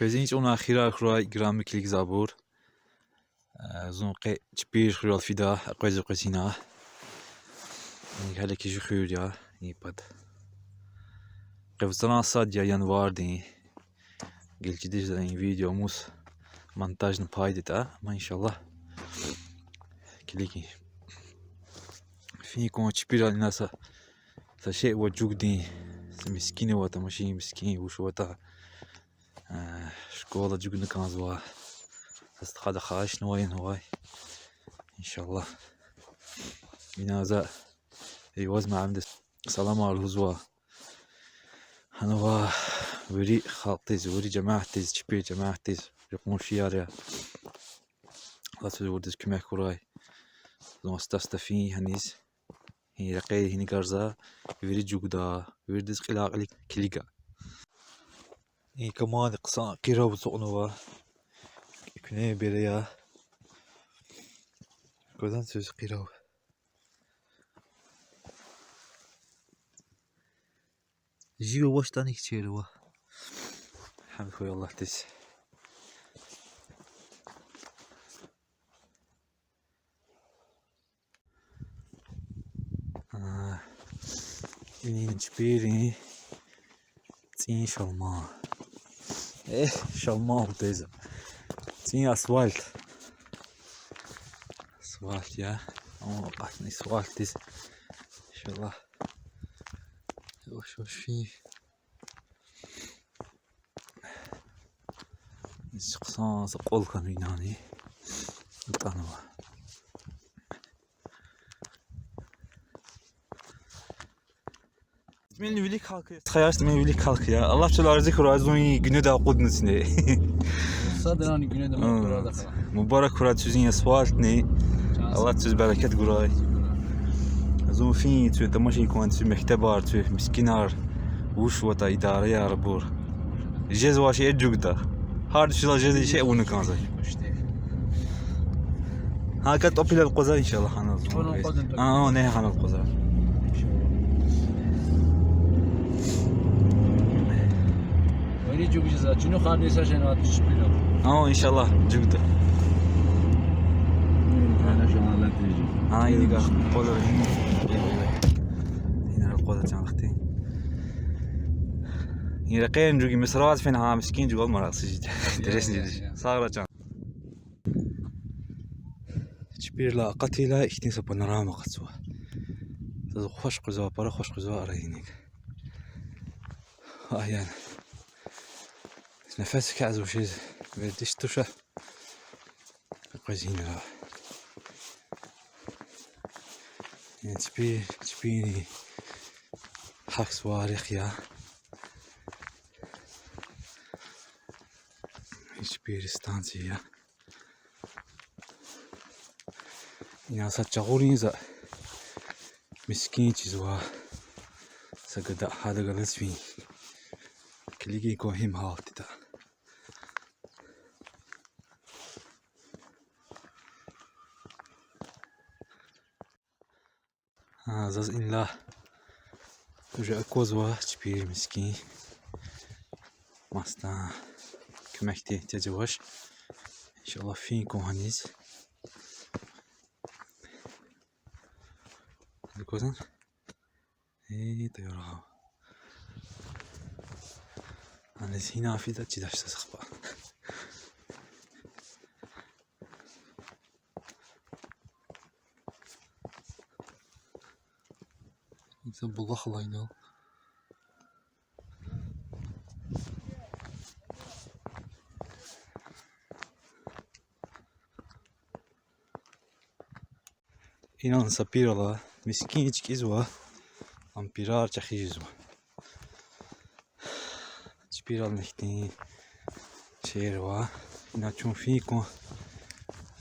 كوزينش أنا خيرا خراي جرام كليك زابور زونقي تبير خيرا الفدا أقوز قسينا هذا كي جو خيرا يباد قفزنا صاديا ينوار دي قلت جديد زين فيديو موس مونتاج نبايدتا ما إن شاء الله كليكي فيكم تبير الناس شيء وجوك دي مسكينة وتا ماشي مسكين وش وتا شكولا جوك نكازوا هذا خاش نواين هواي إن شاء الله بنازا يواز مع عمد سلام على الهزوا أنا وري خاطيز وري جماعتيز تبير جماعتيز يقوم شياريا لا تزودز كما كوراي لو استفي هنيز هي رقي هني كارزا وري جوكدا وري دز قلاق كليكا إيه كمان قصان قيرا وصقنوا كني بريا كودان سوز قيرا جيو واش تاني كتيروا الحمد لله الله تس إني نجبيري تين شلما إيه شلما وتيزا تين أسفلت أسفلت يا قطني أسفلت تيز إن شاء الله وش فيه سقسان سقول كميناني طانوا من ویلی kalkıyor. Tıkayarız men wili kalkıyor. Allah çöl arzı kurazuni günü de okudunuz ne. Sadran günü de kurada. Mübarek kuraz sizin asfalt ne. Allah çöz bereket kuray. Azun fin tu tamaşi kuan tu mektebar tu miskinar وش وتا إدارة يا ربور جز واشي أجوكدا هارد شلا جز شيء ونكانزي ها كات أبيل القزا إن شاء الله خانة نه خانة القزا وين يجوك جزا شنو خارج يساشين هذا الشبيلة إن شاء الله جوكدا أنا شو ما لا تيجي يديك قدر هنا القدر جان أختي يرقين جوجي مسرات فين ها مسكين جوجي المرأة سجد درس جديد صار جان تبير لا قتيلة إشتين سبنرامة قصوا خوش قزوا برا خوش قزوا أرينيك يعني نفسك عزو شيء بديش تشا قزين لا يعني تبيني حق صواريخ يا hiçbir istansiya ya satçağurinza miskin çizwa sagada hada galasvi kligi kohim haltita zaz inla tuja kozwa hiçbir miskin masta كمكتي تزوج إن شاء الله فيكم هنيز الكوزن إيه طيارة أنا هنا في ذا تجدش تسخبا يسب الله الله ينال إنان سبيرلا مسكين تكيزوا أمبيرار تخيزوا سبيرال نحتين شيروا إنا تشون فيكم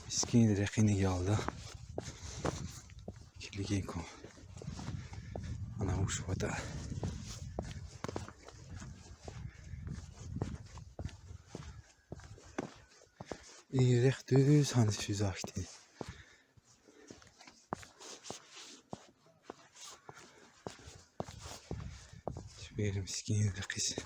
مسكين رقيني يالدا كليكيكم أنا وش ودا إيه ريخ دوز هانس شو زاكتي bir miskin kız.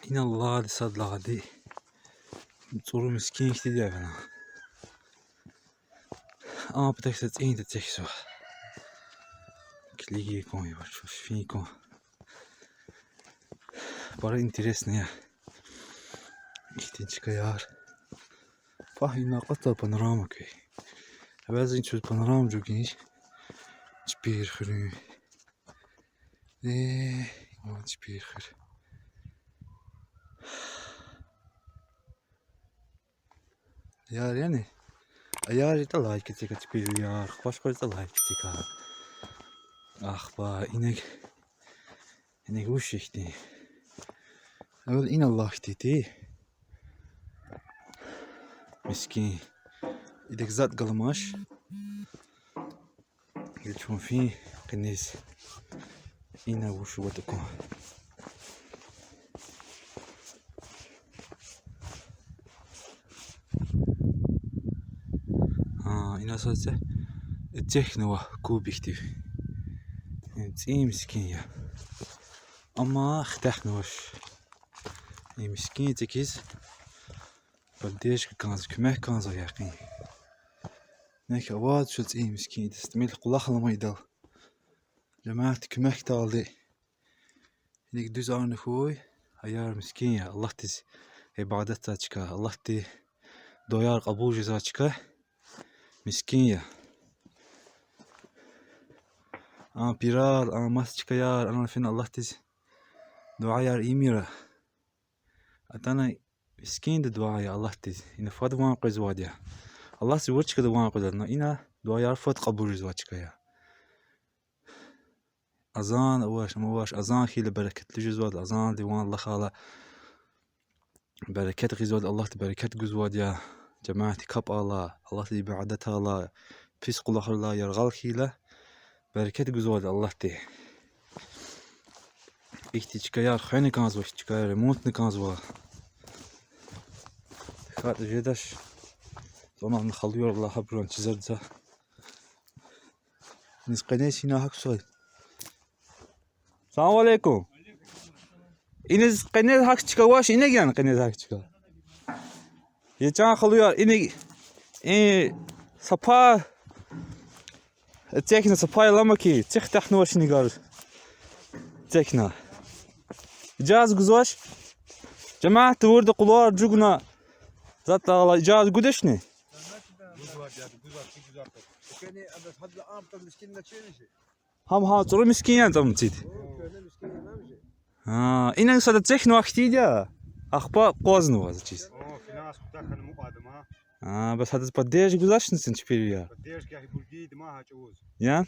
İnallah sadladi. Soru miskin işte diye bana. Ama bir tek set iyi de tekso. Kligi koy var şu fiko. Para interesne ya. İhtiyaç kayar. Fahimna qatta panorama köy. Bazı çöz panorama çok geniş. Çpir khırı. Ma çpir khır. Yar yani. Ayar da like edecek çpir yar. Başka da like edecek. Ah ba inek. İnek uş işte. Evvel inallah dedi. Miskin. İdek zat galamaş. يلتفون فيه قنيس إنا وشو ودكم إنا صارت التكنوة كوب يكتب تي مسكين يا أما اختحنوش مسكين تكيز بلديش كانز كمه كانز يقين نك أواد شو تي مسكين تستميل قلاخ لما يدل جماعة كمه تالي هنيك دوز عن خوي هيار مسكين يا الله تز عبادتها تشكا الله تي دويار قبول جزا تشكا مسكين يا بيرال ماس تشكا يار أنا فين الله تز دعاء يار إيميرا أتانا مسكين دعاء يا الله تز إن فاد وان قزواديا الله سوى تشكا دوان قدرنا إنا دعاء يار فاد قبول جزا تشكا يا أذان أواش مواش أذان خيل بركة لجزواد أذان ديوان الله خاله بركة غزواد الله تبركة جزواد يا جماعة كاب الله الله تي بعدتها الله فيس قل الله يرغل خيله بركة جزواد الله تي إختيار خيني كانز وإختيار ريموت نكانزوا خاطر جدش طبعا نخليه الله حبرون تزرده نسقنيش هنا هك شوي السلام عليكم. İniz qanez hak çıkavaş ine gen qanez hak çıka. Geçen xalıyor ine sapa tekne sapa lama ki çıx taxnoş nigar. Tekne. Caz güzoş. Cemaat vurdu qullar cugna. Zaten Allah caz güdeşni. هم ترى مسكين انت متيت إنك صدق تخن وقتي جا أخبار قوزن وهذا شيء في ناس بتاكل مقادمة بس هذا بديش جزاش نسنت بيريا بديش كه بولجيد ما هجوز يان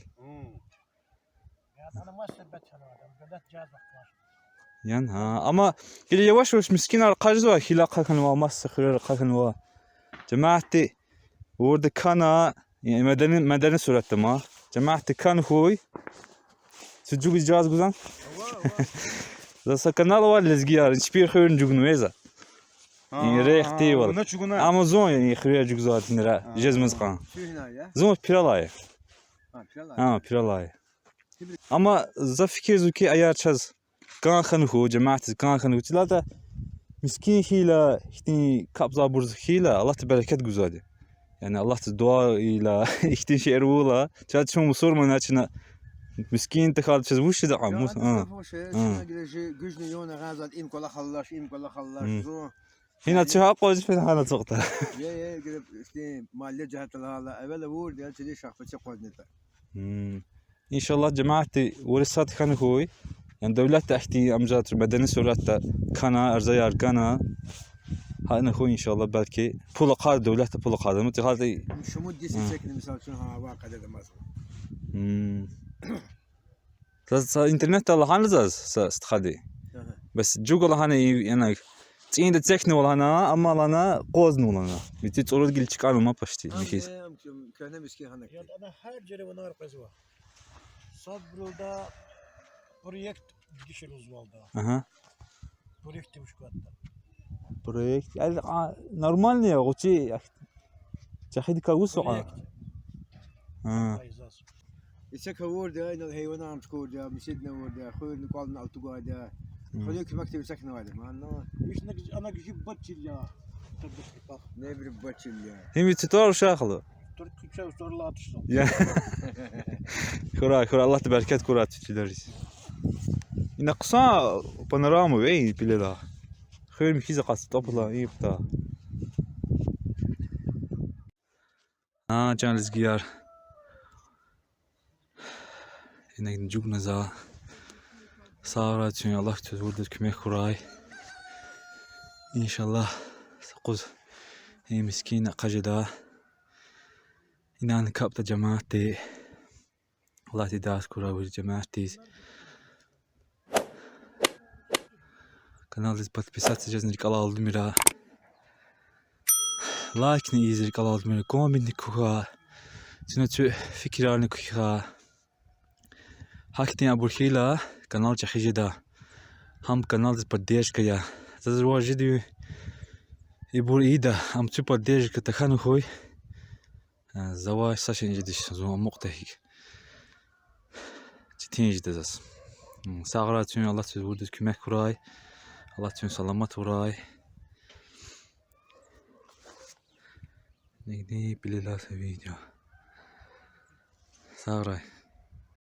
أنا ما ثبت هذا بدأت جاز وقت يان أما اللي يواش وش مسكين القرزوا خلاقة كانوا ما سخر كانوا جماعتي ورد كنا يعني مدني سورة ما جماعتي كان هوي سجوك جاز جزان زا канал والزجيار شبير خير نجوجنو إذا ريختي ولا أمازون يعني خير جوجزات نرا جزمز قان زون بيرالاي بيرالاي أما زا فكر زوكي أيار شاز كان خنوه جماعة كان خنوه تلاته مسكين خيلا إختي كابزا برز خيلا الله تباركت جوزادي يعني الله تدعاء إلى إختي شيرولا تشات شو مصور من هاتشنا مسكين تخال شاز وش ده عموس جوجني يونا غازل إم كلا خلاش زو هنا تشها قوز في هذا سقطة يا قرب إختي مالية جهة هلا أول أول ده تدي شخص قوزنته إن شاء الله جماعتي ورثات خان هوي يعني دولة تحتي أمجاد مدني سورة كنا أرزيار كنا هذا هو إن شاء الله بلكي بولا قاد دولة بولا قاد متى هذا شو مدة سكن مثال شنو ها واقع ده مثلا بس إنترنت الله هنزاز استخدي بس جوجل هنا يعني تين تكنو ولا أنا أما لنا قوزن ولا أنا بتتصور قل تكانو ما بشتي مشيت كنا مسكين هناك أنا هاجر ونار قزوة صبر ده بروجكت جيش الوزوال ده بروجكت وش قدر بروجكت يعني نورمال يا غوتي تأخذ كاوس وعا İşte kavurda, inal hayvanı amçkurda, misidne vurda, khuyun qalın altuqada. Khuyun kimakte sakna vadim. Anna انا جيب بطل يا تبدك بقى ne bir baçıl ya. Hem tutar şaklı. تركي شو صار لا تشتغل Ya. Kuray Allah da bereket kurat tüçüleriz. Yine kısa panoramı ve iyi bile la. Khuyun mikize qas topla iyi bta. Ha canınız giyar. Yine gidin naza. Sağra için Allah tüz vurdu kümek kuray. İnşallah sakuz. Hey miskin qajda. İnan kapta cemaati. Allah tidas kuray vur cemaati. Kanal подписаться на канал Алдмира. Лайк не изри канал Алдмира. Коммент куха. Тиночу фикирални куха. Хактин абурхила канал чахижда. Хам канал поддержка. Зазважидю ибур ида. Ам цу поддержка тахану хой. Завай сашин жидиш зума муқтахик. Тин жидазас. Сағратun Allah söz vurdu kümek kuray. Allah tüm salamat uray. Ne bilirler video. Sağ ray.